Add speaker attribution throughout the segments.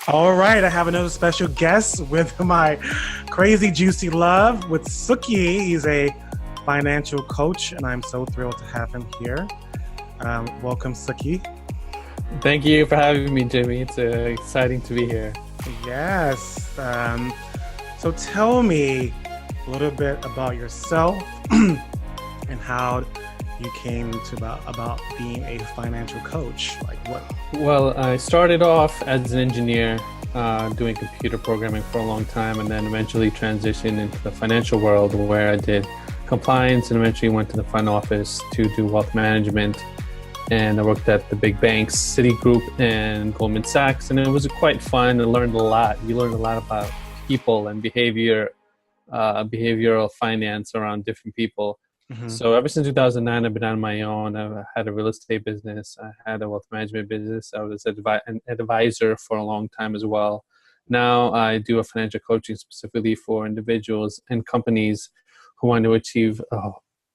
Speaker 1: All right, I have another special guest with my crazy juicy love with Suki. He's a financial coach, and I'm so thrilled to have him here. Welcome, Suki.
Speaker 2: Thank you for having me, Jimmy. It's exciting to be here.
Speaker 1: Yes. So tell me a little bit about yourself and how you came to about being a financial coach. Like what?
Speaker 2: Well, I started off as an engineer doing computer programming for a long time, and then eventually transitioned into the financial world where I did compliance and eventually went to the front office to do wealth management. And I worked at the big banks, Citigroup and Goldman Sachs, and it was quite fun. I learned a lot. You learned a lot about people and behavioral finance around different people.
Speaker 1: Mm-hmm.
Speaker 2: So ever since 2009, I've been on my own. I've had a real estate business. I had a wealth management business. I was an advisor for a long time as well. Now I do a financial coaching specifically for individuals and companies who want to achieve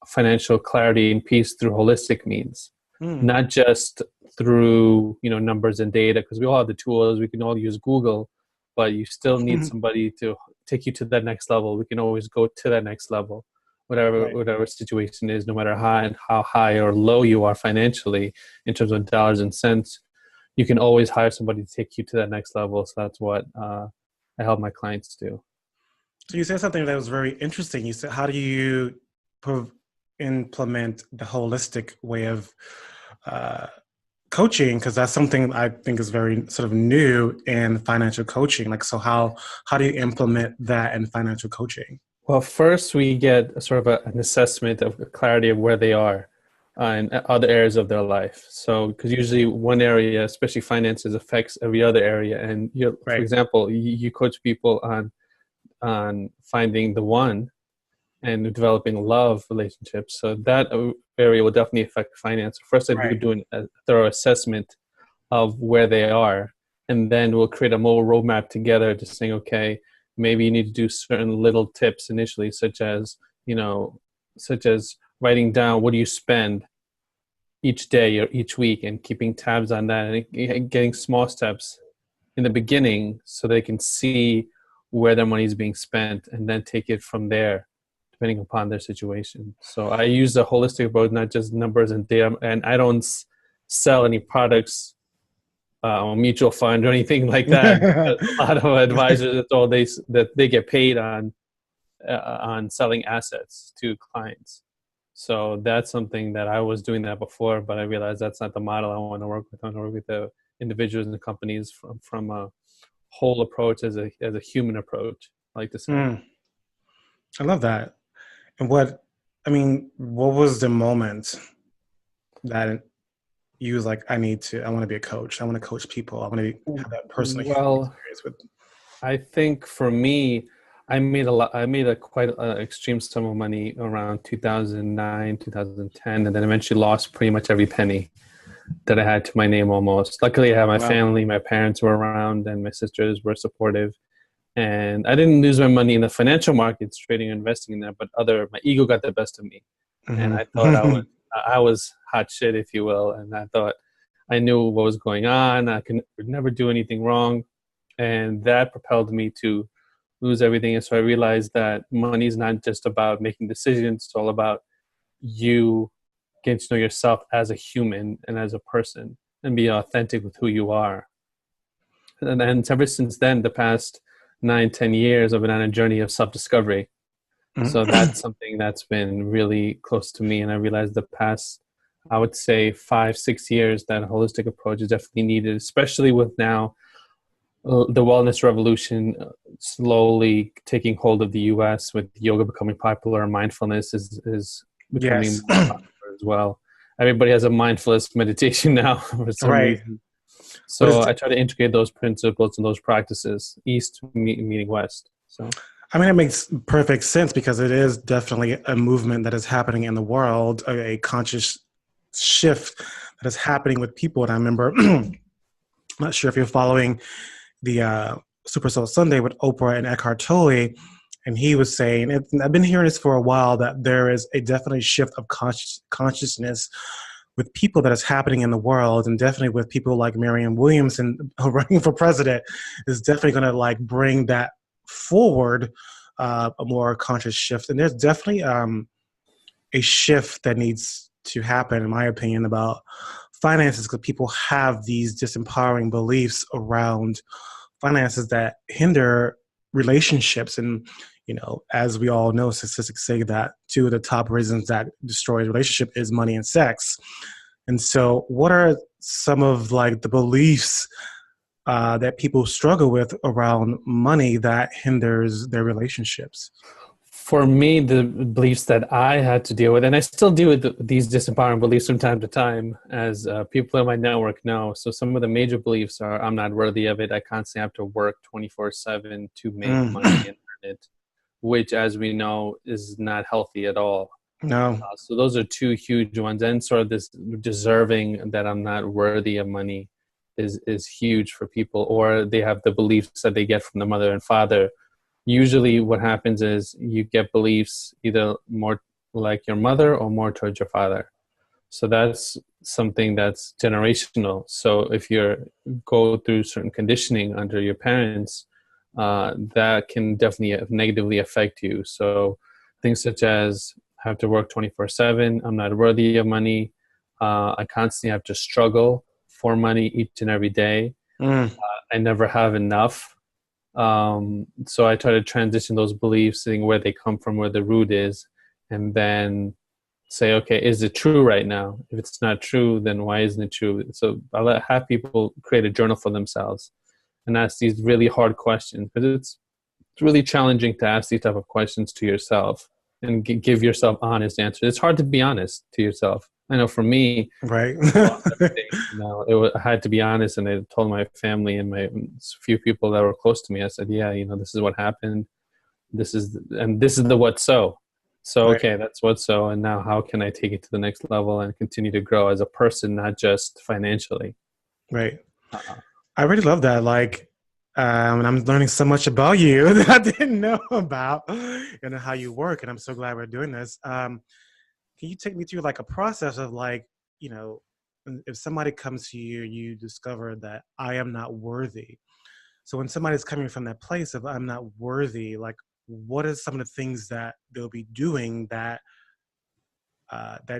Speaker 2: financial clarity and peace through holistic means, not just through numbers and data, because we all have the tools. We can all use Google, but you still need somebody to take you to that next level. We can always go to that next level. Whatever situation is, no matter how high or low you are financially in terms of dollars and cents, you can always hire somebody to take you to that next level. So that's what I help my clients do.
Speaker 1: So you said something that was very interesting. You said, how do you implement the holistic way of coaching? Because that's something I think is very sort of new in financial coaching. Like, so how do you implement that in financial coaching?
Speaker 2: Well, first we get an assessment of clarity of where they are in other areas of their life. So, because usually one area, especially finances, affects every other area. And for example, you coach people on finding the one and developing love relationships. So that area will definitely affect finance. First, I'd be doing a thorough assessment of where they are, and then we'll create a mobile roadmap together to saying, okay, maybe you need to do certain little tips initially, such as writing down what do you spend each day or each week and keeping tabs on that and getting small steps in the beginning so they can see where their money is being spent and then take it from there, depending upon their situation. So I use a holistic approach, not just numbers and data, and I don't sell any products or mutual fund or anything like that. A lot of advisors that they get paid on selling assets to clients. So that's something that I was doing that before, but I realized that's not the model I want to work with. I want to work with the individuals and the companies from a whole approach as a human approach, I like to say.
Speaker 1: I love that. And what was the moment that you was like, I want to be a coach. I want to coach people. I want to have that personal experience with.
Speaker 2: I think for me, I made quite extreme sum of money around 2009, 2010, and then eventually lost pretty much every penny that I had to my name almost. Luckily, I had my family, my parents were around, and my sisters were supportive. And I didn't lose my money in the financial markets, trading and investing in that, but my ego got the best of me. Mm-hmm. And I thought I was hot shit, if you will. And I thought I knew what was going on. I could never do anything wrong. And that propelled me to lose everything. And so I realized that money is not just about making decisions. It's all about you getting to know yourself as a human and as a person and be authentic with who you are. And then ever since then, the past 9-10 years, I've been on a journey of self-discovery. So that's something that's been really close to me. And I realized the past, I would say 5-6 years, that a holistic approach is definitely needed, especially with now the wellness revolution slowly taking hold of the US, with yoga becoming popular and mindfulness is becoming more popular as well. Everybody has a mindfulness meditation now for some reason. So I try to integrate those principles and those practices, East meeting West. So.
Speaker 1: It makes perfect sense because it is definitely a movement that is happening in the world, a conscious shift that is happening with people. And I remember, I'm not sure if you're following the Super Soul Sunday with Oprah and Eckhart Tolle, and he was saying, and I've been hearing this for a while, that there is a definite shift of consciousness with people that is happening in the world, and definitely with people like Marianne Williamson running for president, is definitely going to like bring that forward, a more conscious shift. And there's definitely a shift that needs to happen, in my opinion, about finances, because people have these disempowering beliefs around finances that hinder relationships. And, you know, as we all know, statistics say that two of the top reasons that destroy a relationship is money and sex. And so what are some of like the beliefs that people struggle with around money that hinders their relationships?
Speaker 2: For me, the beliefs that I had to deal with, and I still deal with these disempowering beliefs from time to time, as people in my network know. So some of the major beliefs are: I'm not worthy of it. I constantly have to work 24/7 to make money and earn it, which, as we know, is not healthy at all.
Speaker 1: No.
Speaker 2: So those are two huge ones. And sort of this deserving that I'm not worthy of money is huge for people. Or they have the beliefs that they get from the mother and father. Usually what happens is you get beliefs either more like your mother or more towards your father. So that's something that's generational. So if you go through certain conditioning under your parents, that can definitely negatively affect you. So things such as I have to work 24/7, I'm not worthy of money, I constantly have to struggle for money each and every day, I never have enough. So I try to transition those beliefs, seeing where they come from, where the root is, and then say, okay, is it true right now? If it's not true, then why isn't it true? So I'll have people create a journal for themselves and ask these really hard questions, because it's really challenging to ask these type of questions to yourself and give yourself honest answers. It's hard to be honest to yourself. I know for me,
Speaker 1: Right.
Speaker 2: I had to be honest, and I told my family and my few people that were close to me. I said, "Yeah, this is what happened. This is the what so. So
Speaker 1: Right.
Speaker 2: okay, that's what so. And now, how can I take it to the next level and continue to grow as a person, not just financially?"
Speaker 1: Right. I really love that. Like, and I'm learning so much about you that I didn't know about, how you work. And I'm so glad we're doing this. Can you take me through like a process of like, if somebody comes to you, you discover that I am not worthy. So when somebody's coming from that place of I'm not worthy, like what are some of the things that they'll be doing that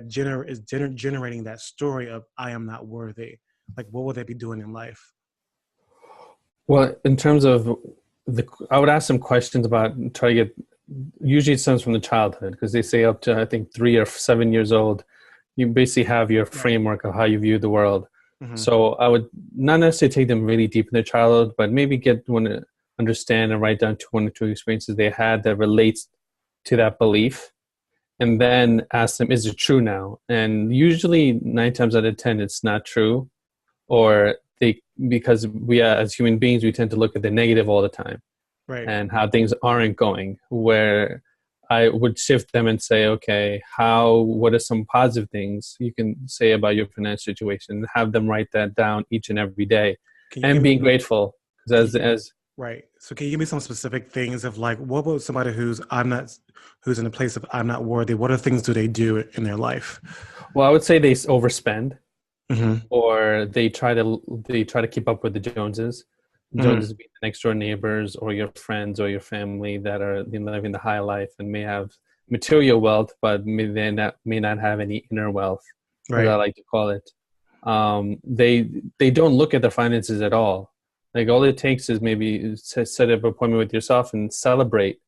Speaker 1: generating that story of I am not worthy? Like what will they be doing in life?
Speaker 2: Well, in terms of I would ask some questions about try to get. Usually, it stems from the childhood, because they say up to I think 3 or 7 years old, you basically have your framework of how you view the world.
Speaker 1: Mm-hmm.
Speaker 2: So I would not necessarily take them really deep in their childhood, but maybe want to understand and write down one or two experiences they had that relates to that belief, and then ask them, is it true now? And usually 9 times out of 10, it's not true, or because we as human beings, we tend to look at the negative all the time.
Speaker 1: Right.
Speaker 2: And how things aren't going, where I would shift them and say, okay, what are some positive things you can say about your financial situation, and have them write that down each and every day, and being grateful.
Speaker 1: Right. So can you give me some specific things of like, what about somebody who's in a place of I'm not worthy? What other things do they do in their life?
Speaker 2: Well, I would say they overspend,
Speaker 1: mm-hmm.
Speaker 2: or they try to keep up with the Joneses. Joneses being the next door neighbors or your friends or your family that are living the high life and may have material wealth, but may not have any inner wealth,
Speaker 1: right.
Speaker 2: as I like to call it. They don't look at their finances at all. Like all it takes is maybe set up an appointment with yourself and celebrate.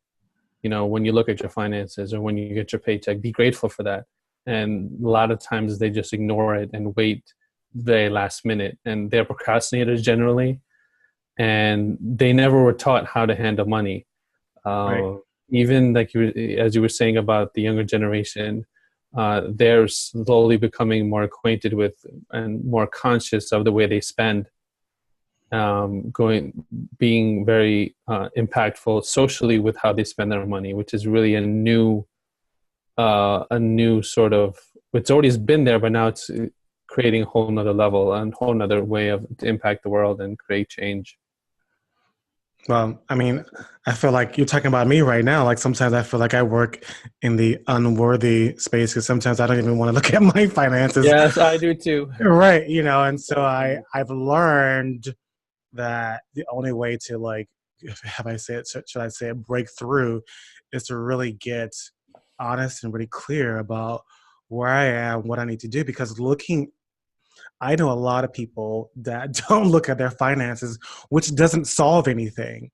Speaker 2: When you look at your finances or when you get your paycheck, be grateful for that. And a lot of times they just ignore it and wait very last minute, and they're procrastinators generally. And they never were taught how to handle money.
Speaker 1: Right.
Speaker 2: Even like as you were saying about the younger generation, they're slowly becoming more acquainted with and more conscious of the way they spend, being very impactful socially with how they spend their money, which is really a new sort of, it's always been there, but now it's creating a whole nother level and whole nother way to impact the world and create change.
Speaker 1: Well, I mean, I feel like you're talking about me right now. Like sometimes I feel like I work in the unworthy space because sometimes I don't even want to look at my finances.
Speaker 2: Yes, I do too.
Speaker 1: Right. And so
Speaker 2: I do.
Speaker 1: I've learned that the only way to like, have I say it, should I say it, break through is to really get honest and really clear about where I am, what I need to do. Because I know a lot of people that don't look at their finances, which doesn't solve anything.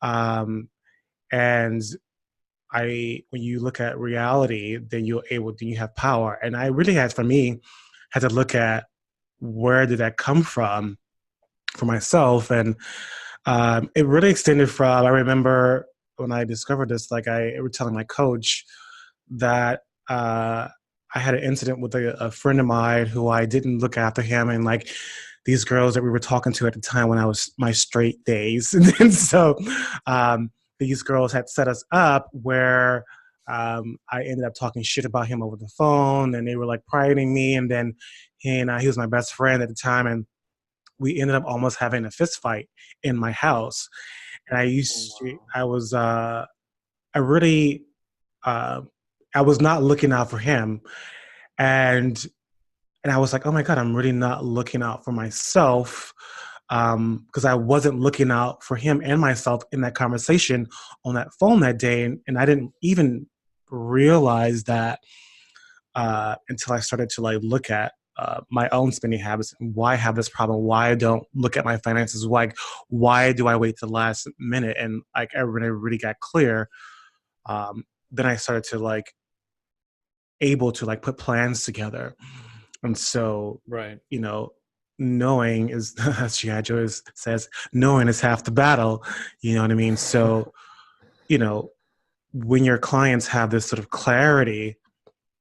Speaker 1: Um, and when you look at reality, then you have power. And I really had, for me, had to look at where did that come from for myself. And it really extended from, I remember when I discovered this, like I was telling my coach that I had an incident with a friend of mine who I didn't look after him, and like these girls that we were talking to at the time when I was my straight days, and so these girls had set us up where I ended up talking shit about him over the phone, and they were like priding me, and then he was my best friend at the time, and we ended up almost having a fist fight in my house. And
Speaker 2: Oh, wow.
Speaker 1: I really, uh, I was not looking out for him. And, and I was like, oh my God, I'm really not looking out for myself. Because I wasn't looking out for him and myself in that conversation on that phone that day. And I didn't even realize that until I started to like look at my own spending habits and why I have this problem, why I don't look at my finances, why do I wait to the last minute? And like everybody really got clear. Then I started to like able to like put plans together. And so,
Speaker 2: Right.
Speaker 1: you know, knowing is, as G.I. Joe says, knowing is half the battle. You know what I mean? So, you know, when your clients have this sort of clarity,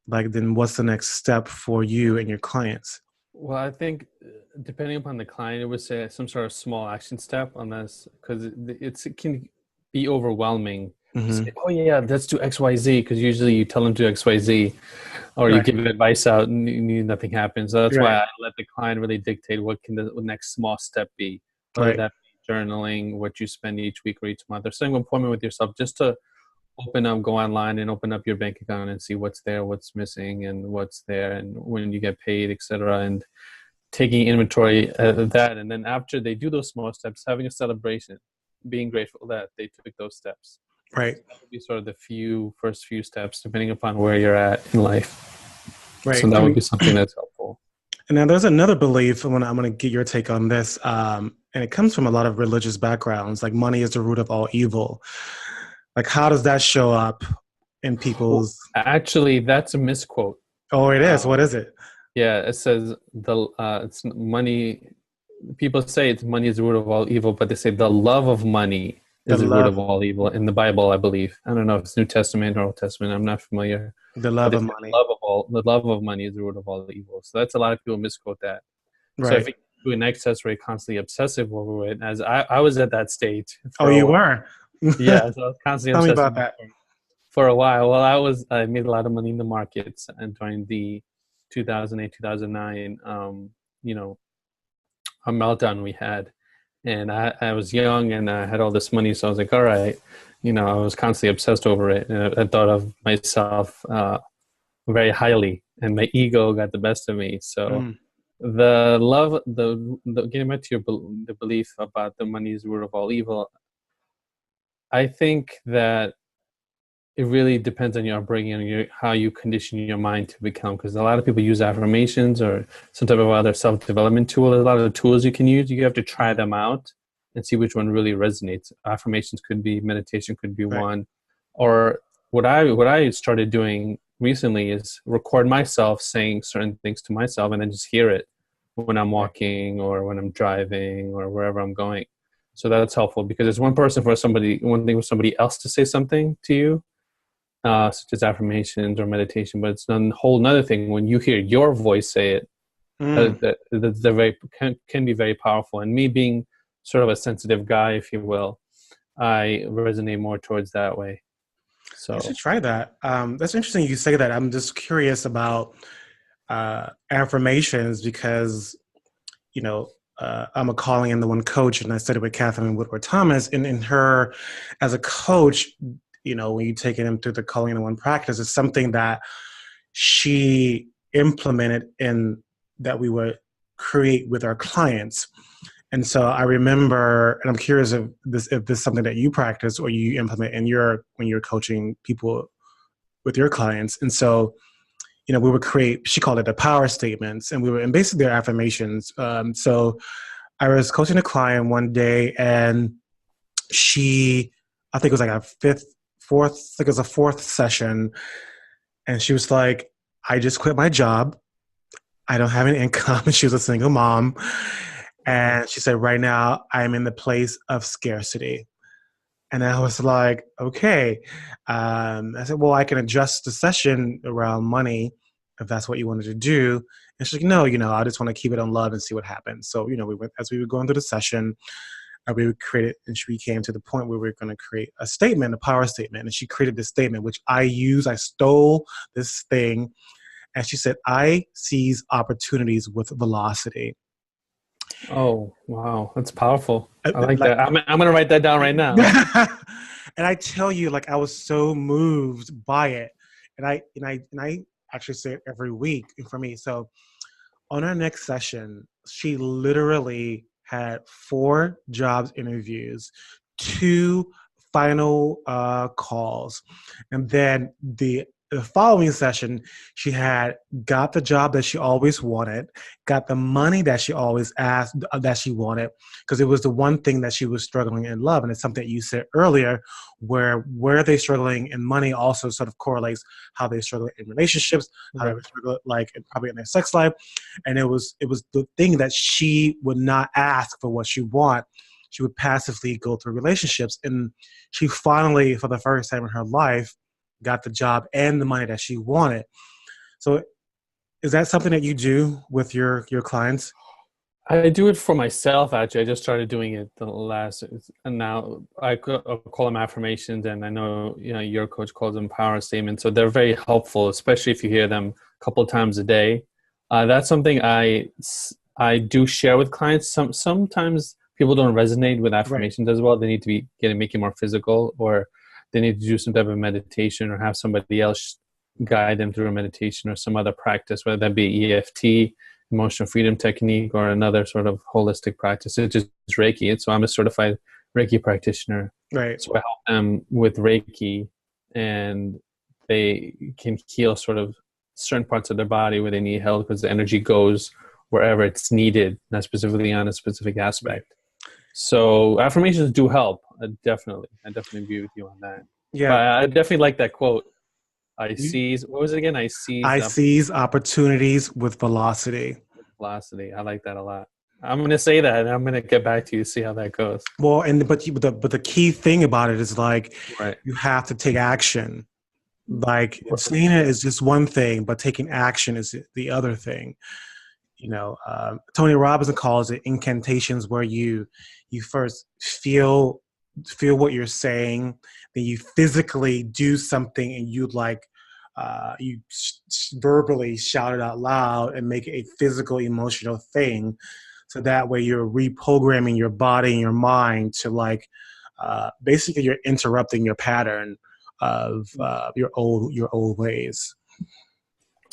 Speaker 1: like then what's the next step for you and your clients?
Speaker 2: Well, I think depending upon the client, it would say some sort of small action step on this because it can be overwhelming to say,
Speaker 1: Hmm.
Speaker 2: oh, yeah, let's do XYZ because usually you tell them to do XYZ or you
Speaker 1: Right.
Speaker 2: give advice out and nothing happens. So that's why
Speaker 1: Right.
Speaker 2: I let the client really dictate what can the next small step be, whether
Speaker 1: Right.
Speaker 2: that be journaling, what you spend each week or each month, or setting an appointment with yourself just to go online and open up your bank account and see what's there, what's missing, and what's there, and when you get paid, etc. And taking inventory of that. And then after they do those small steps, having a celebration, being grateful that they took those steps.
Speaker 1: Right.
Speaker 2: That would be sort of the first few steps, depending upon where you're at in life. So
Speaker 1: Right.
Speaker 2: that would be something that's helpful.
Speaker 1: And now there's another belief, and I'm going to get your take on this, and it comes from a lot of religious backgrounds, like money is the root of all evil. Like, how does that show up in
Speaker 2: Well,
Speaker 1: people's?
Speaker 2: actually, that's a misquote.
Speaker 1: Oh, it is. What
Speaker 2: Um,
Speaker 1: is it?
Speaker 2: yeah, it says it's money. People say it's money is the root of all evil, but they say the love of money
Speaker 1: The
Speaker 2: is the root of
Speaker 1: love,
Speaker 2: all evil in the Bible, I believe. I don't know if it's New Testament or Old Testament. I'm not familiar,
Speaker 1: the
Speaker 2: but
Speaker 1: love
Speaker 2: they
Speaker 1: of
Speaker 2: say
Speaker 1: money.
Speaker 2: the love of money is the root of all evil. So that's a lot of people misquote that. So if
Speaker 1: Right.
Speaker 2: you do an excess where you're constantly obsessive over it, as I was at that stage
Speaker 1: Oh,
Speaker 2: for a
Speaker 1: you
Speaker 2: while.
Speaker 1: were.
Speaker 2: Yeah, so I was constantly
Speaker 1: Tell me
Speaker 2: obsessive
Speaker 1: about that.
Speaker 2: for a while. Well, I made a lot of money in the markets and during the 2008 2009 you know a meltdown we had, and I was young and I had all this money, so I was like, all right, I was constantly obsessed over it, and I thought of myself very highly, and my ego got the best of me. So
Speaker 1: Mm,
Speaker 2: the love, the getting back to the belief about the money is the root of all evil. I think that it really depends on your upbringing and how you condition your mind to become. Because a lot of people use affirmations or some type of other self development tool. There's a lot of tools you can use. You have to try
Speaker 1: mm,
Speaker 2: them out and see which one really resonates. Affirmations could be, meditation could be
Speaker 1: right.
Speaker 2: one. Or what I started doing recently is record myself saying certain things to myself and then just hear it when I'm
Speaker 1: Right.
Speaker 2: walking or when I'm driving or wherever I'm going. So that's helpful because it's one thing for somebody else to say something to you, such as affirmations or meditation, but it's a whole another thing when you hear your voice say it.
Speaker 1: Mm.
Speaker 2: They're very can be very powerful. And me being sort of a sensitive guy, if you will, I resonate more towards that way.
Speaker 1: I should
Speaker 2: So
Speaker 1: try that. That's interesting you say that. I'm just curious about affirmations because, you know, I'm a calling in the one coach, and I studied with Catherine Woodward Thomas. And in her, as a coach, when you take him through the calling in the one practice, it's something that she implemented in that we would create with our clients. And so I remember, and I'm curious if this is something that you practice or you implement in when you're coaching people with your clients. And so, we would create, she called it the power statements, and basically they're affirmations. So I was coaching a client one day, and I think it was like a fourth session. And she was like, I just quit my job. I don't have any income. She was a single mom. And she said, right now I'm in the place of scarcity. And I was like, okay. I said, well, I can adjust the session around money if that's what you wanted to do. And she's like, no, I just want to keep it on love and see what happens. So, as we were going through the session, we would create it, and we came to the point where we were going to create a statement, a power statement. And she created this statement, which I stole this thing. And she said, I seize opportunities with velocity.
Speaker 2: Oh, wow. That's powerful. I like that. I'm going to write that down right now.
Speaker 1: And I tell you, I was so moved by it. And I actually say it every week for me. So on our next session, she literally had 4 jobs interviews, 2 final calls. And then the following session, she had got the job that she always wanted, got the money that she always asked that she wanted, because it was the one thing that she was struggling in love. And it's something that you said earlier, where they struggling in money also sort of correlates how they struggle in relationships, how they struggle probably in their sex life. And it was the thing that she would not ask for what she want. She would passively go through relationships. And she finally, for the first time in her life, got the job and the money that she wanted. So is that something that you do with your clients?
Speaker 2: I do it for myself, actually. I just started doing it and now I call them affirmations, and I know, your coach calls them power statements. So they're very helpful, especially if you hear them a couple of times a day. That's something I do share with clients. Sometimes people don't resonate with affirmations as well. They need to make it more physical, or they need to do some type of meditation, or have somebody else guide them through a meditation or some other practice, whether that be EFT, emotional freedom technique, or another sort of holistic practice. It's just Reiki. So I'm a certified Reiki practitioner.
Speaker 1: Right.
Speaker 2: So I help them with Reiki, and they can heal sort of certain parts of their body where they need help, because the energy goes wherever it's needed, not specifically on a specific aspect. So affirmations do help. I definitely agree with you on that.
Speaker 1: Yeah.
Speaker 2: But I definitely like that quote. What was it again? I seize
Speaker 1: opportunities with velocity.
Speaker 2: Velocity. I like that a lot. I'm going to say that, and I'm going to get back to you to see how that goes.
Speaker 1: Well, but the key thing about it is you have to take action. Saying it is just one thing, but taking action is the other thing. Tony Robbins calls it incantations, where you first feel what you're saying, then you physically do something, and you verbally shout it out loud and make it a physical, emotional thing. So that way you're reprogramming your body and your mind to basically you're interrupting your pattern of your old ways.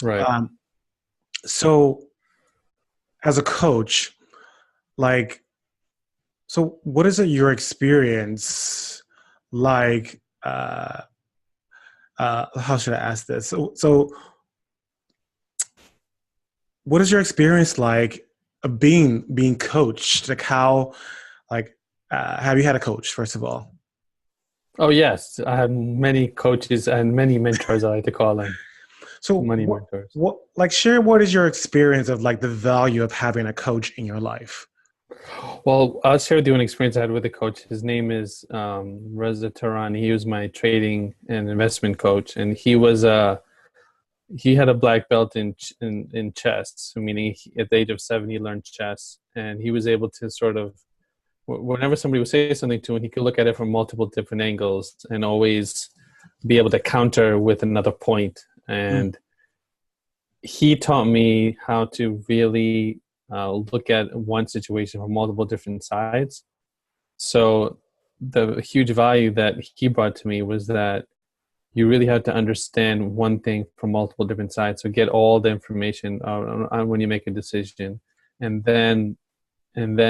Speaker 2: Right.
Speaker 1: So as a coach, so what is it your experience like? How should I ask this? So what is your experience like of being coached? Have you had a coach, first of all?
Speaker 2: Oh, yes. I have many coaches and many mentors, I like to call them.
Speaker 1: So
Speaker 2: mentors.
Speaker 1: Share what is your experience of the value of having a coach in your life?
Speaker 2: Well, I'll share with you an experience I had with a coach. His name is Reza Tarani. He was my trading and investment coach, and he had a black belt in chess, meaning at the age of 7 he learned chess, and he was able to sort of, whenever somebody would say something to him, he could look at it from multiple different angles and always be able to counter with another point. And he taught me how to really look at one situation from multiple different sides. So the huge value that he brought to me was that you really have to understand one thing from multiple different sides. So get all the information on when you make a decision, and then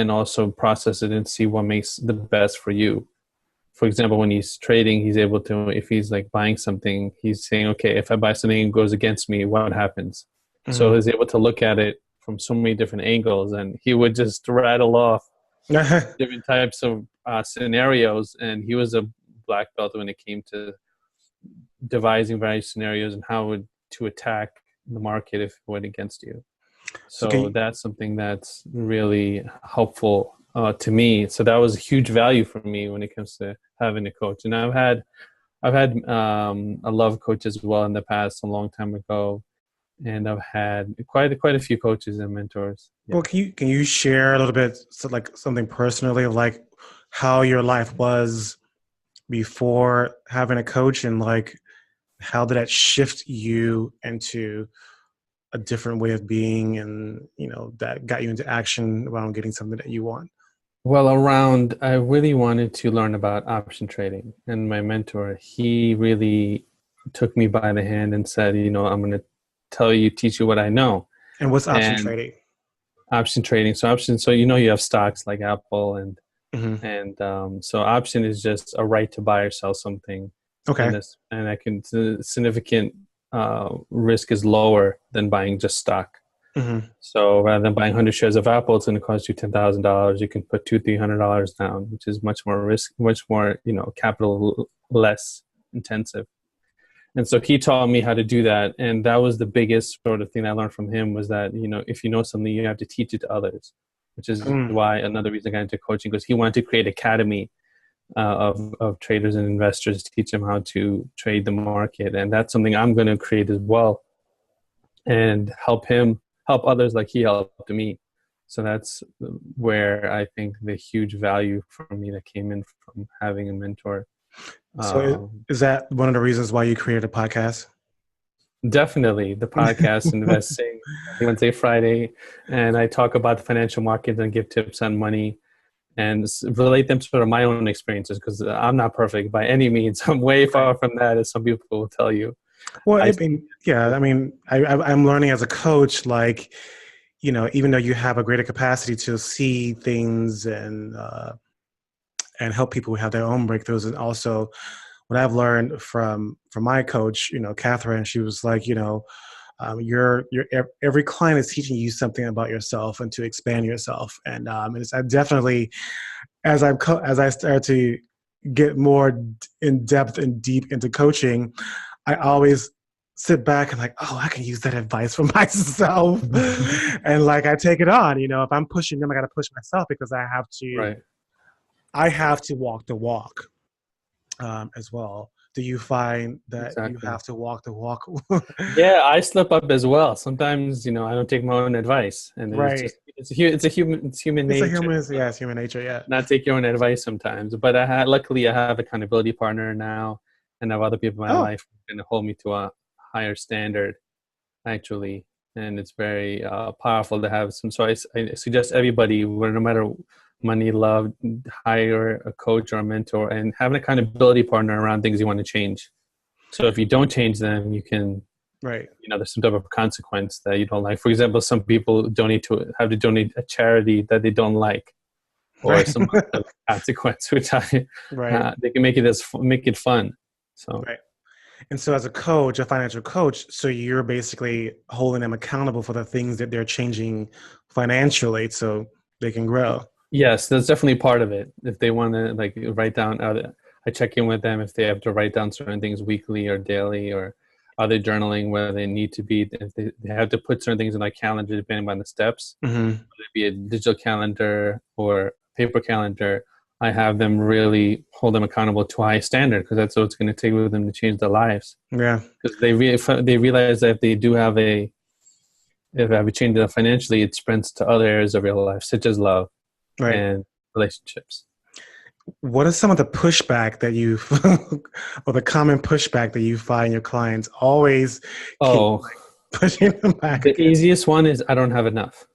Speaker 2: also process it and see what makes the best for you. For example, when he's trading, he's able to, if he's like buying something, he's saying, okay, if I buy something and it goes against me, what happens? So he's able to look at it from so many different angles, and he would just rattle off different types of scenarios. And he was a black belt when it came to devising various scenarios and how to attack the market if it went against you. So that's something that's really helpful to me. So that was a huge value for me when it comes to having a coach. And I've had a love coach as well in the past, a long time ago, and I've had quite a few coaches and mentors. Yeah.
Speaker 1: Well, can you share a little bit, so like something personally, like how your life was before having a coach, and like how did that shift you into a different way of being, and that got you into action around getting something that you want?
Speaker 2: Well, I really wanted to learn about option trading, and my mentor, he really took me by the hand and said, I'm going to teach you what I know.
Speaker 1: And what's option trading?
Speaker 2: Option trading. So you have stocks like Apple and so option is just a right to buy or sell something.
Speaker 1: Okay.
Speaker 2: And significant risk is lower than buying just stock. So rather than buying 100 shares of Apple, it's going to cost you $10,000. You can put $200-$300 down, which is much more capital less intensive. And so he taught me how to do that. And that was the biggest sort of thing I learned from him, was that, if you know something, you have to teach it to others, which is why another reason I got into coaching, because he wanted to create an academy of traders and investors to teach them how to trade the market. And that's something I'm going to create as well, and help others like he helped me. So that's where I think the huge value for me that came in from having a mentor.
Speaker 1: So is that one of the reasons why you created a podcast?
Speaker 2: Definitely. The podcast, InvestSingh, Wednesday, Friday. And I talk about the financial markets and give tips on money and relate them to sort of my own experiences, because I'm not perfect by any means. I'm way far from that, as some people will tell you.
Speaker 1: Well, I'm learning as a coach, like, even though you have a greater capacity to see things and help people have their own breakthroughs. And also what I've learned from my coach, Catherine, she was like, every client is teaching you something about yourself and to expand yourself. And it's definitely, as I start to get more in depth and deep into coaching, I always sit back and like, oh, I can use that advice for myself. And like, I take it on, if I'm pushing them, I got to push myself, because I have to walk the walk as well. Do you find that you have to walk the walk?
Speaker 2: Yeah, I slip up as well. Sometimes, I don't take my own advice, and it's human nature.
Speaker 1: It's human nature. Yeah,
Speaker 2: not take your own advice sometimes. But luckily, I have an accountability partner now, and I have other people in my life who can hold me to a higher standard, actually. And it's very powerful to have some. So I suggest everybody, no matter money, love, hire a coach or a mentor, and have an accountability partner around things you want to change. So if you don't change them, you can, there's some type of consequence that you don't like. For example, some people have to donate a charity that they don't like, or some other consequence, which they can make it fun. So.
Speaker 1: Right. And so as a coach, a financial coach, so you're basically holding them accountable for the things that they're changing financially so they can grow.
Speaker 2: Yes, that's definitely part of it. If they want to write down, I check in with them if they have to write down certain things weekly or daily, or are they journaling where they need to be. If they have to put certain things in their calendar, depending on the steps, whether it be a digital calendar or paper calendar, I have them really hold them accountable to a high standard, because that's what it's going to take with them to change their lives. Yeah, because they realize that if they do have a change financially, it spreads to other areas of your life, such as love. And relationships.
Speaker 1: What is some of the pushback that you, or the common pushback that you find your clients always keep pushing them back?
Speaker 2: The easiest one is, I don't have enough.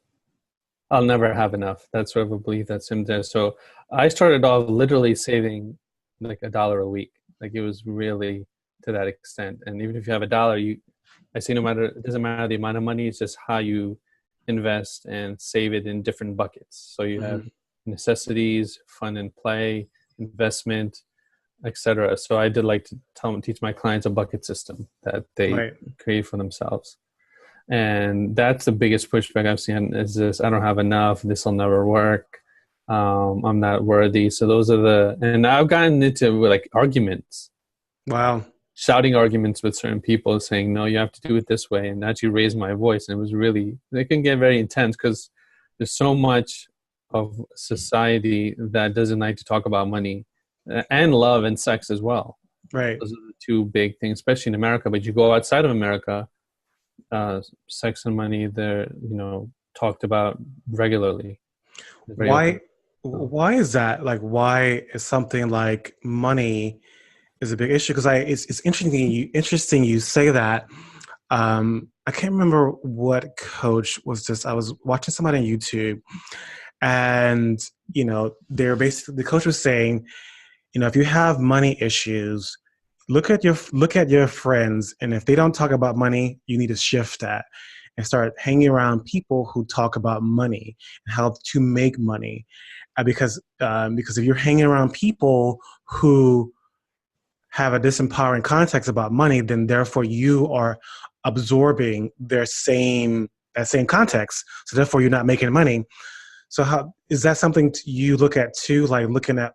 Speaker 2: I'll never have enough. That's sort of a belief that's in there. So I started off literally saving like $1 a week. Like it was really to that extent. And even if you have $1, I say no matter, it doesn't matter the amount of money, it's just how you invest and save it in different buckets. So you have
Speaker 1: Mhm.
Speaker 2: necessities, fun and play, investment, etc. So I did like to teach my clients a bucket system that they
Speaker 1: Right.
Speaker 2: create for themselves. And that's the biggest pushback I've seen is this: I don't have enough. This will never work. I'm not worthy. So those are and I've gotten into like arguments,
Speaker 1: Wow.
Speaker 2: shouting arguments with certain people, saying, "No, you have to do it this way," and actually raise my voice. And it was really, it can get very intense because there's so much of society that doesn't like to talk about money and love and sex as well.
Speaker 1: Right.
Speaker 2: Those are the two big things, especially in America. But you go outside of America, sex and money, they're talked about regularly. They're very
Speaker 1: Why
Speaker 2: open. So,
Speaker 1: why is that? Like why is something like money is a big issue? Because it's interesting you say that. I can't remember what coach was this. I was watching somebody on YouTube, and they're basically the coach was saying, if you have money issues, look at your friends, and if they don't talk about money, you need to shift that and start hanging around people who talk about money and how to make money. Because if you're hanging around people who have a disempowering context about money, then therefore you are absorbing that same context. So therefore you're not making money. So how is that something you look at too? Like looking at,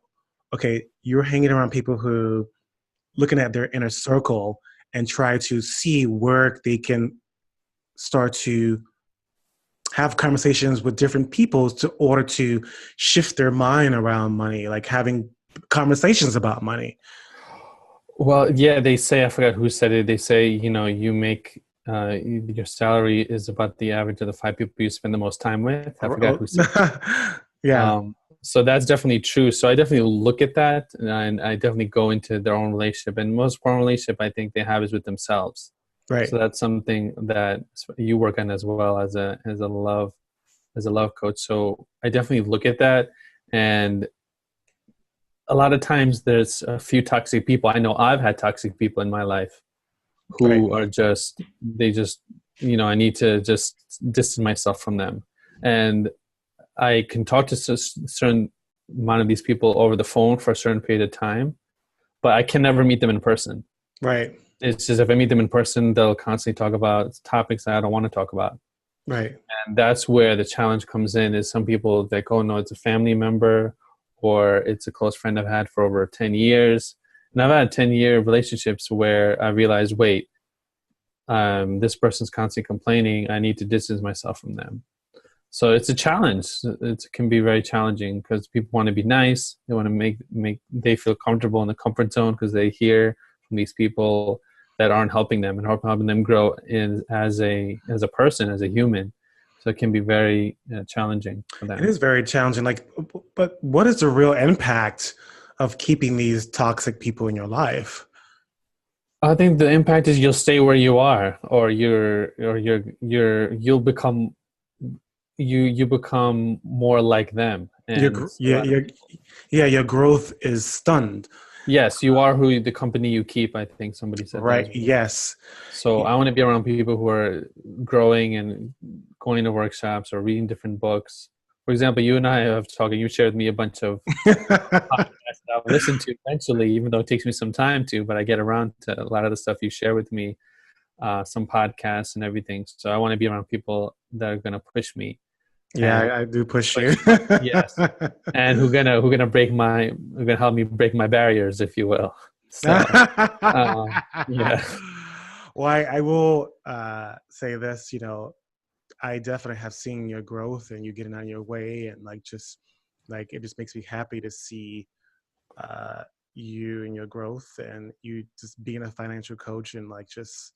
Speaker 1: okay, you're hanging around people who looking at their inner circle and try to see where they can start to have conversations with different people to order to shift their mind around money, like having conversations about money.
Speaker 2: well, yeah, they say, I forgot who said it. They say, you make your salary is about the average of the 5 people you spend the most time with. I forgot who said that.
Speaker 1: Yeah,
Speaker 2: So that's definitely true. So I definitely look at that, and I definitely go into their own relationship. And most important relationship I think they have is with themselves.
Speaker 1: right.
Speaker 2: So that's something that you work on as well as a love coach. So I definitely look at that, and a lot of times there's a few toxic people. I know I've had toxic people in my life
Speaker 1: Right.
Speaker 2: who are just I need to just distance myself from them, and I can talk to a certain amount of these people over the phone for a certain period of time, but I can never meet them in person.
Speaker 1: Right.
Speaker 2: It's just if I meet them in person, they'll constantly talk about topics that I don't want to talk about.
Speaker 1: Right.
Speaker 2: And that's where the challenge comes in is some people like, oh no, it's a family member or it's a close friend I've had for over 10 years. And I've had 10-year relationships where I realized, wait, this person's constantly complaining. I need to distance myself from them. So it's a challenge. It can be very challenging because people want to be nice. They want to make they feel comfortable in the comfort zone because they hear from these people that aren't helping them and helping them grow as a person, as a human. So it can be very challenging for
Speaker 1: It
Speaker 2: them.
Speaker 1: is very challenging. Like, but what is the real impact of keeping these toxic people in your life?
Speaker 2: I think the impact is you'll stay where you are, or you'll become you become more like them.
Speaker 1: Your,
Speaker 2: And
Speaker 1: gr-
Speaker 2: a
Speaker 1: your,
Speaker 2: lot of
Speaker 1: your,
Speaker 2: people,
Speaker 1: yeah, your growth is stunned.
Speaker 2: yes, you are who the company you keep. I think somebody said that
Speaker 1: Right.
Speaker 2: as well.
Speaker 1: Yes.
Speaker 2: So I want to be around people who are growing and going to workshops or reading different books. For example, you and I have talked, and you shared with me a bunch of podcasts that I'll listen to eventually, even though it takes me some time to, but I get around to a lot of the stuff you share with me, some podcasts and everything. So I want to be around people that are going to push me
Speaker 1: Yeah,
Speaker 2: and
Speaker 1: I do push you.
Speaker 2: push my, yes, and who gonna who gonna help me break my barriers, if you will. So, yeah.
Speaker 1: Well, I will say this, I definitely have seen your growth and you getting on your way, and like just like it just makes me happy to see uh, you and your growth and you just being a financial coach, and like just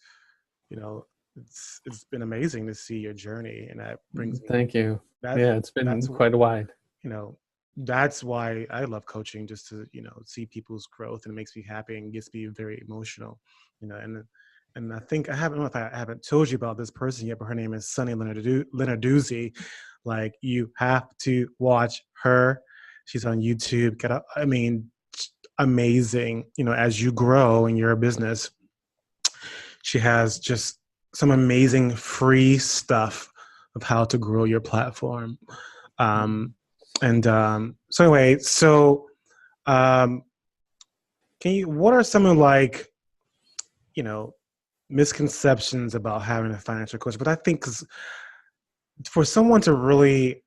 Speaker 1: you know it's been amazing to see your journey, and that brings me
Speaker 2: Thank you.
Speaker 1: that
Speaker 2: Yeah, it's been
Speaker 1: that's
Speaker 2: quite wide.
Speaker 1: you know that's why I love coaching, just to see people's growth, and it makes me happy and gets me very emotional, and I think I haven't know if I haven't told you about this person yet, but her name is Sunny Lenarduzzi. Like, you have to watch her. She's on YouTube. Amazing. As you grow in your business, she has just some amazing free stuff of how to grow your platform. So anyway, um, what are some of misconceptions about having a financial coach? But I think for someone to really,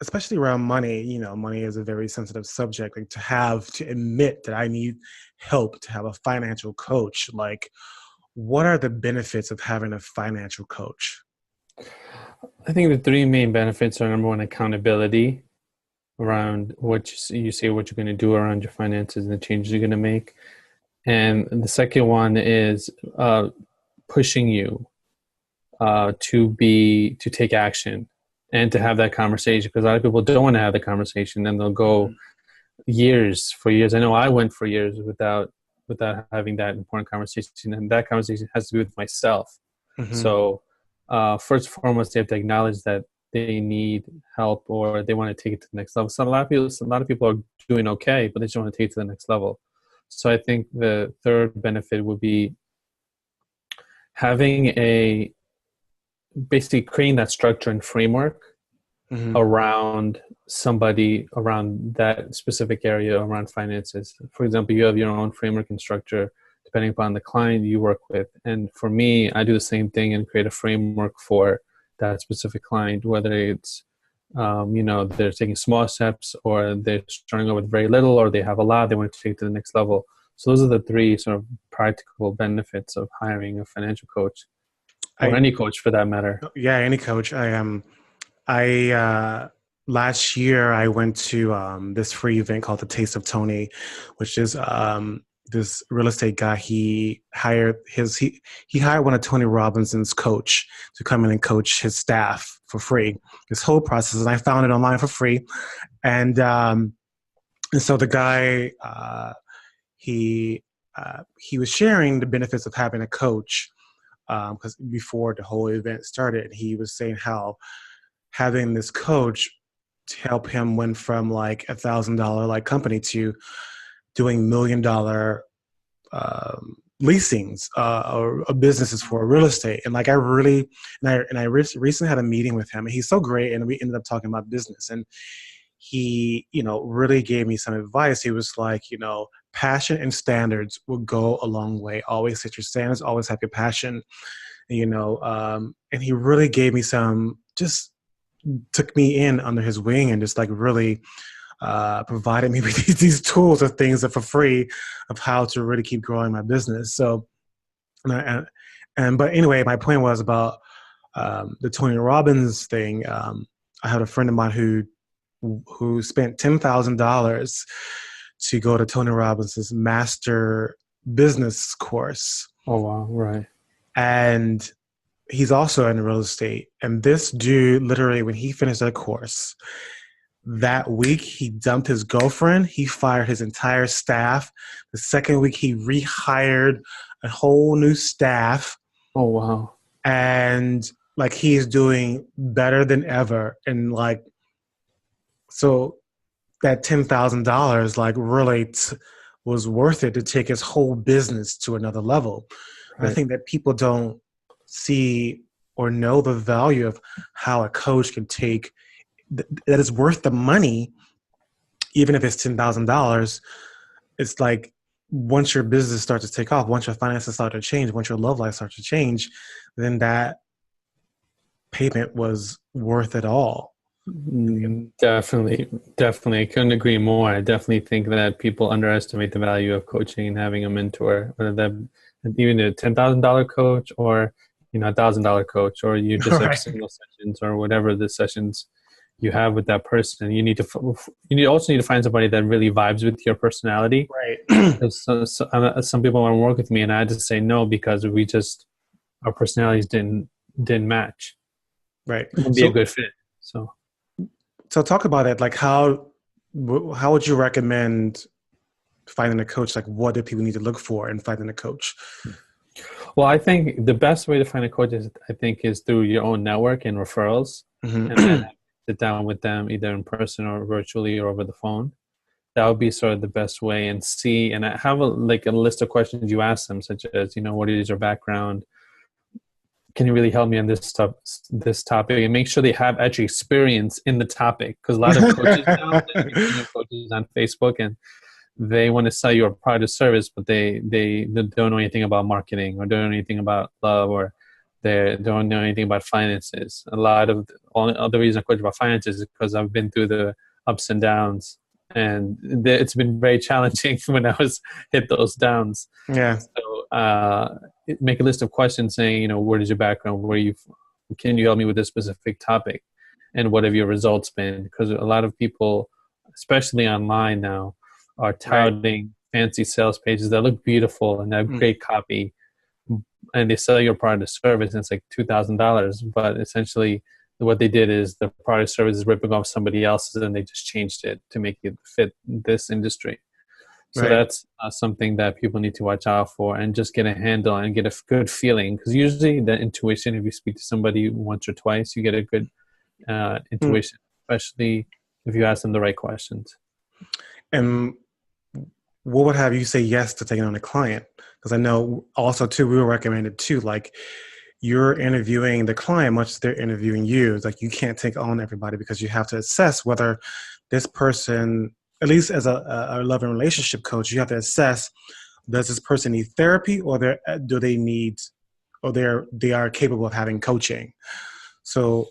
Speaker 1: especially around money, money is a very sensitive subject, like to admit that I need help to have a financial coach. Like, what are the benefits of having a financial coach?
Speaker 2: I think the three main benefits are: number one, accountability around what you say, what you're going to do around your finances and the changes you're going to make. And the second one is pushing you to take action and to have that conversation, because a lot of people don't want to have the conversation, and they'll go years. I know I went for years without having that important conversation, and that conversation has to do with myself.
Speaker 1: Mm-hmm.
Speaker 2: So first and foremost, they have to acknowledge that they need help, or they want to take it to the next level. So a lot of people are doing okay, but they just want to take it to the next level. So I think the third benefit would be basically creating that structure and framework around somebody, around that specific area, around finances. For example, you have your own framework and structure depending upon the client you work with. And for me, I do the same thing and create a framework for that specific client, whether it's they're taking small steps, or they're starting out with very little, or they have a lot, they want to take it to the next level. So those are the three sort of practical benefits of hiring a financial coach, or any coach for that matter.
Speaker 1: Yeah, any coach. Last year I went to this free event called the Taste of Tony, which is this real estate guy. He hired one of Tony Robinson's coach to come in and coach his staff for free. This whole process, and I found it online for free. And so the guy, he was sharing the benefits of having a coach, because before the whole event started, he was saying how having this coach to help him went from like $1,000 company to doing $1 million leasings or businesses for real estate. And I recently had a meeting with him, and he's so great. And we ended up talking about business, and he, really gave me some advice. He was like, passion and standards will go a long way. Always set your standards, always have your passion, and he really gave me just took me in under his wing, and just really provided me with these tools of things that for free of how to really keep growing my business. So, but anyway, my point was about the Tony Robbins thing. I had a friend of mine who spent $10,000 to go to Tony Robbins' master business course.
Speaker 2: Oh, wow. Right.
Speaker 1: And he's also in real estate. And this dude, literally, when he finished that course, that week he dumped his girlfriend. He fired his entire staff. The second week he rehired a whole new staff.
Speaker 2: Oh, wow.
Speaker 1: And he's doing better than ever. And so that $10,000 really was worth it to take his whole business to another level. Right. I think that people don't see or know the value of how a coach can take that is worth the money, even if it's $10,000. It's once your business starts to take off, once your finances start to change, once your love life starts to change, then that payment was worth it all.
Speaker 2: Definitely. I couldn't agree more. I definitely think that people underestimate the value of coaching and having a mentor, whether that even a $10,000 coach or $1,000 coach, or you just have single sessions or whatever the sessions you have with that person. You also need to find somebody that really vibes with your personality.
Speaker 1: Right.
Speaker 2: Some people want to work with me, and I had to say no because our personalities didn't match.
Speaker 1: Right.
Speaker 2: It wouldn't be a good fit.
Speaker 1: So talk about it. How would you recommend finding a coach? What do people need to look for in finding a coach?
Speaker 2: Well, I think the best way to find a coach is through your own network and referrals, and then sit down with them either in person or virtually or over the phone. That would be sort of the best way, and see, and I have a list of questions you ask them, such as, what is your background? Can you really help me on this topic? And make sure they have actually experience in the topic, because a lot of coaches now, coaches on Facebook, and they want to sell you a product or service, but they don't know anything about marketing, or don't know anything about love, or they don't know anything about finances. A lot of the reason I coach about finances is because I've been through the ups and downs, and it's been very challenging when I was hit those downs.
Speaker 1: Yeah.
Speaker 2: So make a list of questions saying, what is your background? Can you help me with this specific topic? And what have your results been? Because a lot of people, especially online now, are touting fancy sales pages that look beautiful and have great copy, and they sell your product or service, and it's like $2,000. But essentially, what they did is the product or service is ripping off somebody else's, and they just changed it to make it fit this industry. So that's something that people need to watch out for, and just get a handle and get a good feeling. Because usually the intuition, if you speak to somebody once or twice, you get a good intuition, especially if you ask them the right questions.
Speaker 1: And what would have you say yes to taking on a client? Because I know also too, we were recommended too, like you're interviewing the client much as they're interviewing you. It's like you can't take on everybody, because you have to assess whether this person, at least as a love and relationship coach, you have to assess, does this person need therapy, or do they need, or they are capable of having coaching? So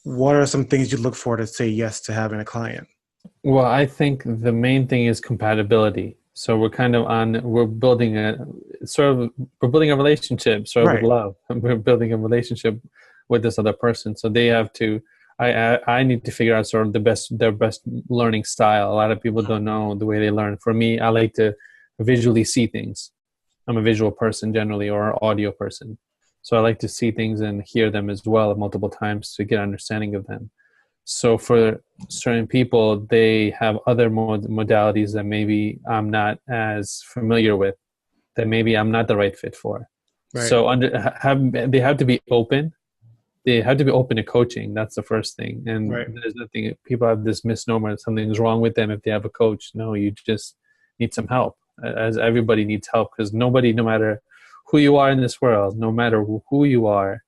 Speaker 1: what are some things you look for to say yes to having a client?
Speaker 2: Well, I think the main thing is compatibility. So we're building a relationship, with love. We're building a relationship with this other person. So they have to, I need to figure out sort of their best learning style. A lot of people don't know the way they learn. For me, I like to visually see things. I'm a visual person generally, or an audio person. So I like to see things and hear them as well multiple times to get an understanding of them. So for certain people, they have other modalities that maybe I'm not as familiar with, that maybe I'm not the right fit for. Right. So they have to be open. They have to be open to coaching. That's the first thing. And there's nothing, people have this misnomer that something's wrong with them if they have a coach. No, you just need some help, as everybody needs help, because nobody, no matter who you are in this world, no matter who you are,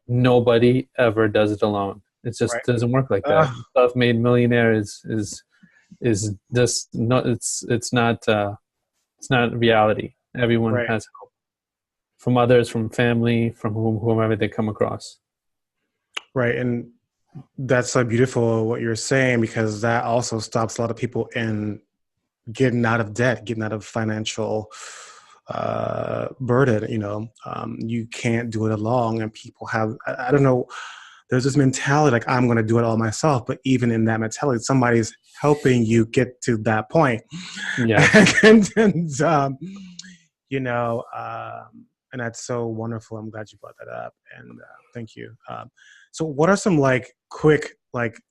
Speaker 2: nobody ever does it alone. It just doesn't work like that. Self-made millionaire is just not. It's not reality. Everyone has help from others, from family, from whomever they come across.
Speaker 1: Right, and that's so beautiful what you're saying, because that also stops a lot of people in getting out of debt, getting out of financial burden. You can't do it alone, and people have, I don't know, there's this mentality like, I'm going to do it all myself. But even in that mentality, somebody's helping you get to that point.
Speaker 2: Yeah.
Speaker 1: And that's so wonderful. I'm glad you brought that up. And thank you. So what are some quick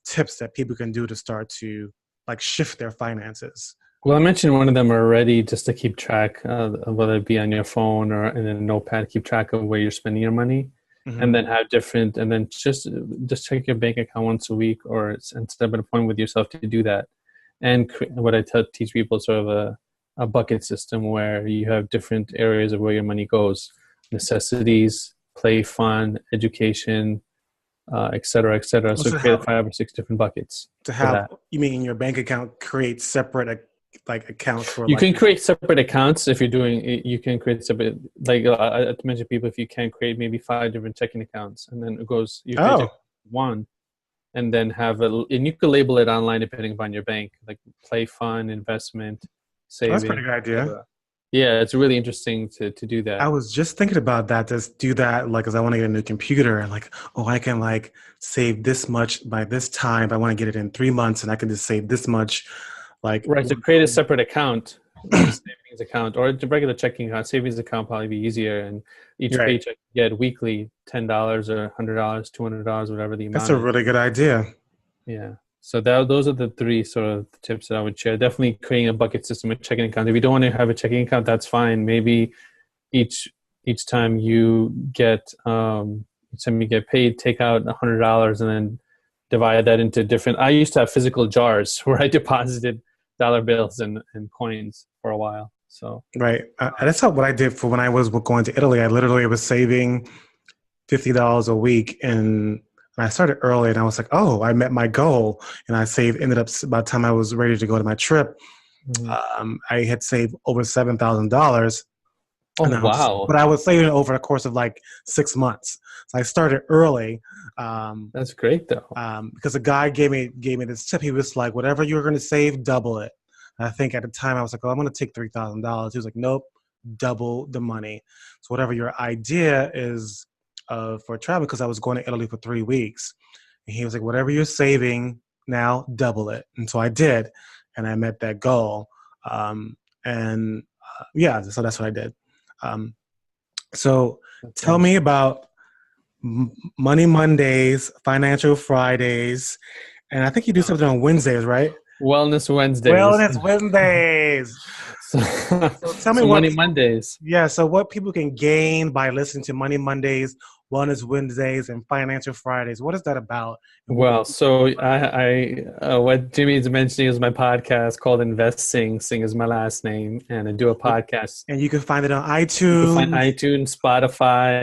Speaker 1: tips that people can do to start to shift their finances?
Speaker 2: Well, I mentioned one of them already, just to keep track, whether it be on your phone or in a notepad, keep track of where you're spending your money. And then and then just check your bank account once a week, or set up an appointment with yourself to do that. And what I teach people is sort of a bucket system, where you have different areas of where your money goes: necessities, play, fun, education, et cetera, et cetera. So create 5 or 6 different buckets.
Speaker 1: You mean your bank account create separate accounts for?
Speaker 2: You can create separate accounts if you're doing. You can create separate. I mentioned people, if you can create maybe 5 different checking accounts, and then it goes. You create one, and then and you can label it online depending upon your bank, like play, fun, investment, saving.
Speaker 1: That's a pretty good idea.
Speaker 2: Yeah, it's really interesting to do that.
Speaker 1: I was just thinking about that. Just do that, because I want to get a new computer, and I can save this much by this time. I want to get it in 3 months, and I can just save this much.
Speaker 2: So create a separate account, a savings account, or a regular checking account. Savings account probably be easier, and each paycheck you get weekly $10 or $100, $200, whatever the amount.
Speaker 1: That's a really good idea.
Speaker 2: Yeah. So those are the 3 sort of tips that I would share. Definitely creating a bucket system with checking account. If you don't want to have a checking account, that's fine. Maybe each time you get paid, take out $100 and then divide that into different. I used to have physical jars where I deposited dollar bills and coins for a while. So
Speaker 1: Right. That's what I did for when I was going to Italy. I literally was saving $50 a week, and I started early, and I was like, oh, I met my goal, and I saved. Ended up by the time I was ready to go to my trip, I had saved over $7,000.
Speaker 2: oh
Speaker 1: And
Speaker 2: wow,
Speaker 1: but I was saving it over the course of like 6 months. So I started early.
Speaker 2: that's great though.
Speaker 1: Because the guy gave me this tip. He was like, whatever you're going to save, double it. And I think at the time I was like, oh, I'm going to take $3,000. He was like, nope, double the money. So whatever your idea is for travel, because I was going to Italy for 3 weeks. And he was like, whatever you're saving now, double it. And so I did. And I met that goal. And yeah, so that's what I did. So
Speaker 2: That's
Speaker 1: tell
Speaker 2: awesome.
Speaker 1: me about Money Mondays, Financial Fridays, and I think you do something on Wednesdays, right?
Speaker 2: Wellness Wednesdays.
Speaker 1: Wellness Wednesdays.
Speaker 2: So,
Speaker 1: So tell me
Speaker 2: so
Speaker 1: what
Speaker 2: Money
Speaker 1: people,
Speaker 2: Mondays.
Speaker 1: yeah. So what people can gain by listening to Money Mondays, Wellness Wednesdays, and Financial Fridays. What is that about? And what,
Speaker 2: Well, so what Jimmy's mentioning is my podcast called InvestSingh. Singh is my last name, and I do a podcast.
Speaker 1: and you can find it on
Speaker 2: You can find
Speaker 1: iTunes.
Speaker 2: iTunes, Spotify,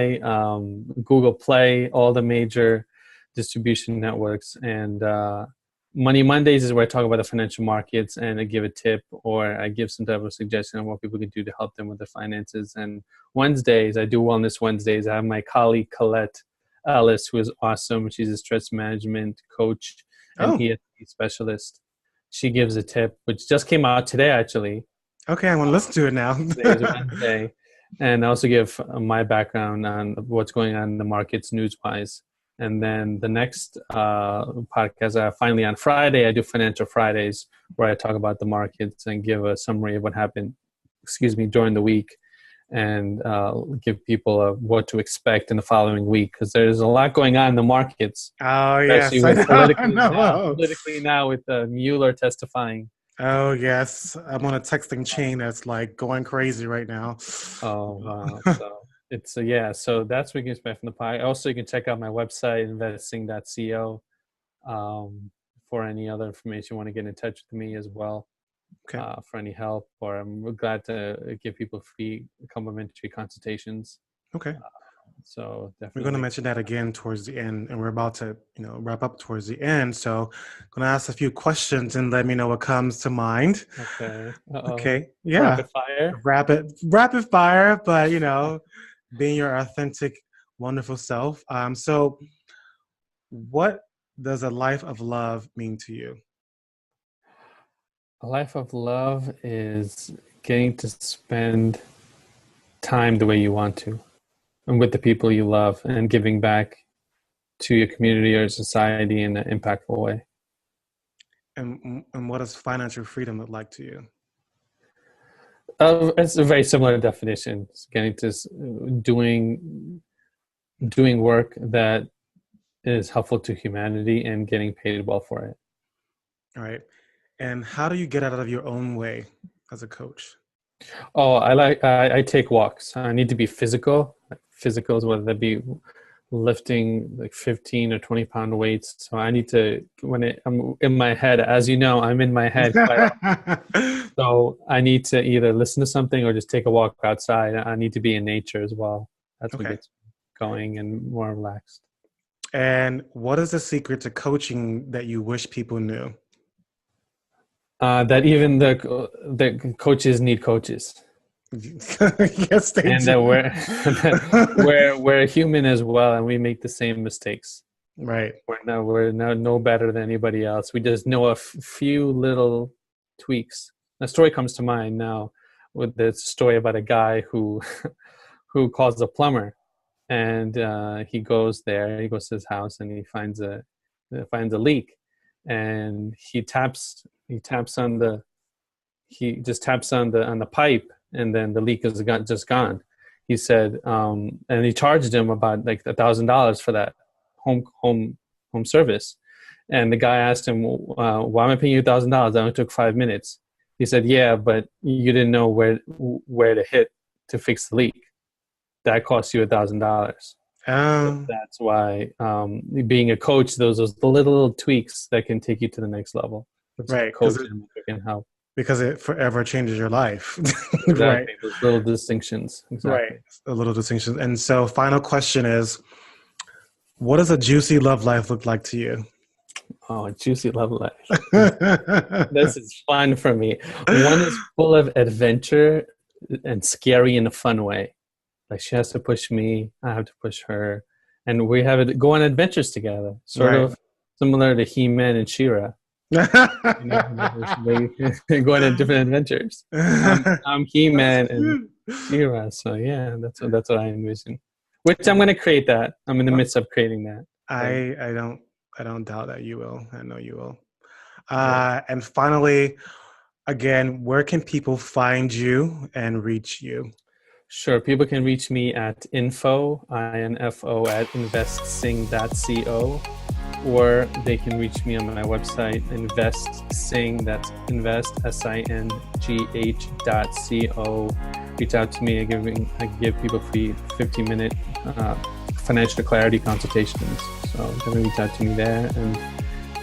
Speaker 2: Google Play, all the major distribution networks. And Money Mondays is where I talk about the financial markets and I give a tip or I give some type of suggestion on what people can do to help them with their finances. And Wednesdays, I do Wellness Wednesdays. I have my colleague Colette Ellis, who is awesome. She's a stress management coach and
Speaker 1: Oh,
Speaker 2: ESP specialist. She gives a tip, which just came out today, actually.
Speaker 1: okay. I want to listen to it now.
Speaker 2: Today is Wednesday. And I also give my background on what's going on in the markets news-wise. And then the next podcast, finally on Friday, I do Financial Fridays, where I talk about the markets and give a summary of what happened, during the week, and give people what to expect in the following week, because there's a lot going on in the markets,
Speaker 1: Oh
Speaker 2: especially
Speaker 1: yes, I
Speaker 2: with
Speaker 1: know. I know.
Speaker 2: politically now with Mueller testifying.
Speaker 1: Oh yes, I'm on a texting chain that's like going crazy right now.
Speaker 2: Oh wow! So it's yeah. So that's what you can expect from the pie. Also, you can check out my website investing.co for any other information you want to get in touch with me as well
Speaker 1: Okay.
Speaker 2: for any help. Or I'm glad to give people free complimentary consultations.
Speaker 1: Okay.
Speaker 2: So
Speaker 1: We're going to
Speaker 2: definitely.
Speaker 1: mention that again towards the end, and we're about to, wrap up towards the end. So, I'm going to ask a few questions and let me know what comes to mind.
Speaker 2: Okay. Uh-oh.
Speaker 1: Okay. Yeah.
Speaker 2: Rapid fire.
Speaker 1: Rapid fire, but being your authentic, wonderful self. So, what does a life of love mean to you?
Speaker 2: A life of love is getting to spend time the way you want to and with the people you love and giving back to your community or society in an impactful way.
Speaker 1: And what does financial freedom look like to you?
Speaker 2: It's a very similar definition. It's getting to doing work that is helpful to humanity and getting paid well for it.
Speaker 1: All right. And how do you get out of your own way as a coach?
Speaker 2: Oh, I take walks. I need to be physical. Physicals, whether that be lifting like 15 or 20 pound weights. So I need to, I'm in my head, as you know, I'm in my head quite often. So I need to either listen to something or just take a walk outside. I need to be in nature as well. That's what
Speaker 1: Okay.
Speaker 2: gets me going and more relaxed.
Speaker 1: And what is the secret to coaching that you wish people knew?
Speaker 2: That even the coaches need coaches.
Speaker 1: Yes, they
Speaker 2: And
Speaker 1: do.
Speaker 2: that we're human as well, and we make the same mistakes.
Speaker 1: Right.
Speaker 2: We're no better than anybody else. We just know a few little tweaks. A story comes to mind now with this story about a guy who who calls a plumber, and he goes to his house and he finds a leak, and he just taps on the pipe, and then the leak is just gone. He said, and he charged him about like $1,000 for that home service. And the guy asked him, "Why am I paying you $1,000? That only took 5 minutes." He said, "Yeah, but you didn't know where to hit to fix the leak. That cost you $1,000."
Speaker 1: Um,
Speaker 2: That's why being a coach, those the little tweaks that can take you to the next level. Which
Speaker 1: right,
Speaker 2: coach and can help.
Speaker 1: because it forever changes your life. Right,
Speaker 2: Exactly. Those little distinctions.
Speaker 1: right.
Speaker 2: Exactly.
Speaker 1: A little distinction. And so, final question is, what does a juicy love life look like to you?
Speaker 2: Oh, juicy love life. This is fun for me. One is full of adventure and scary in a fun way. Like she has to push me, I have to push her, and we have to go on adventures together. Sort
Speaker 1: Right.
Speaker 2: of similar to He-Man and She-Ra. You know, they go on different adventures. I'm
Speaker 1: That's
Speaker 2: He-Man and
Speaker 1: cute.
Speaker 2: She-Ra, so yeah, that's what I envision. Which I'm going to create that. I'm in the midst of creating that.
Speaker 1: I don't doubt that you will. I know you will.
Speaker 2: Yeah.
Speaker 1: And finally, again, where can people find you and reach you?
Speaker 2: Sure. People can reach me at info at investsing.co, or they can reach me on my website, InvestSingh, that's invest, SINGH.co. Reach out to me. I give people free 15-minute financial clarity consultations. So definitely reach out to me there. And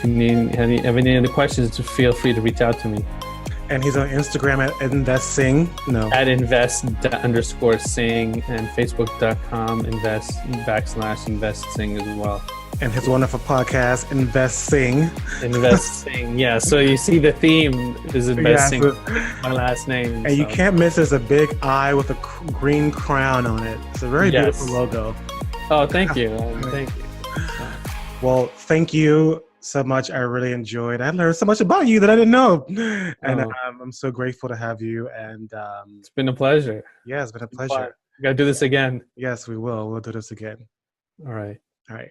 Speaker 2: if you have any other questions, feel free to reach out to me.
Speaker 1: And he's on Instagram at InvestSingh. No.
Speaker 2: At invest_sing and facebook.com invest/investsing as well.
Speaker 1: And his wonderful podcast, InvestSingh.
Speaker 2: InvestSing, yeah. So you see the theme is InvestSing, my last name.
Speaker 1: And you can't miss, there's a big eye with a green crown on it. It's a very beautiful logo.
Speaker 2: Oh, thank you. Thank you.
Speaker 1: Well, thank you so much. I really enjoyed. I learned so much about you that I didn't know, and I'm so grateful to have you. And
Speaker 2: it's been a pleasure.
Speaker 1: Yeah, it's been a pleasure.
Speaker 2: We gotta do this again.
Speaker 1: Yes, we will. We'll do this again.
Speaker 2: All right.
Speaker 1: All right.